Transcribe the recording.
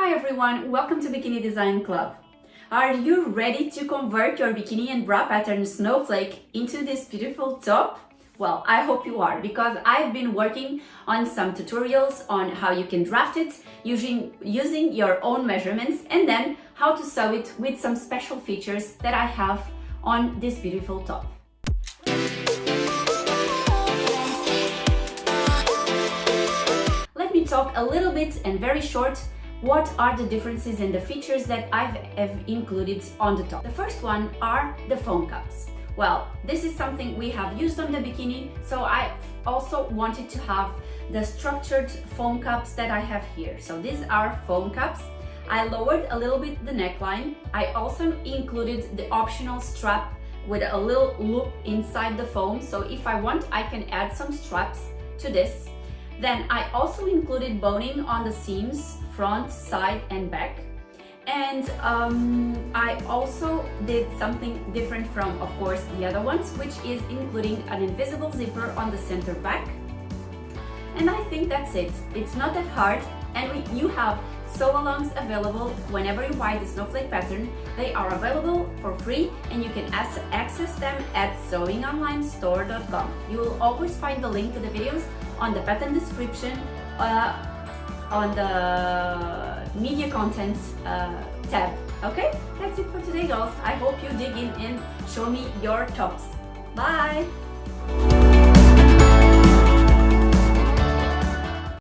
Hi everyone, welcome to Bikini Design Club. Are you ready to convert your bikini and bra pattern snowflake into this beautiful top? Well, I hope you are, because I've been working on some tutorials on how you can draft it using your own measurements, and then how to sew it with some special features that I have on this beautiful top. Let me talk a little bit and very short what are the differences and the features that I've included on the top. The first one are the foam cups. Well, this is something we have used on the bikini, so I also wanted to have the structured foam cups that I have here. So these are foam cups. I lowered a little bit the neckline. I also included the optional strap with a little loop inside the foam, so if I want I can add some straps to this. Then I also included boning on the seams, front, side and back. And I also did something different from, of course, the other ones, which is including an invisible zipper on the center back. And I think that's it. It's not that hard, and you have sew-alongs available whenever you buy the snowflake pattern. They are available for free, and you can access them at sewingonlinestore.com. You will always find the link to the videos on the pattern description on the media content tab. Okay, that's it for today, girls. I hope you dig in and show me your tops. Bye!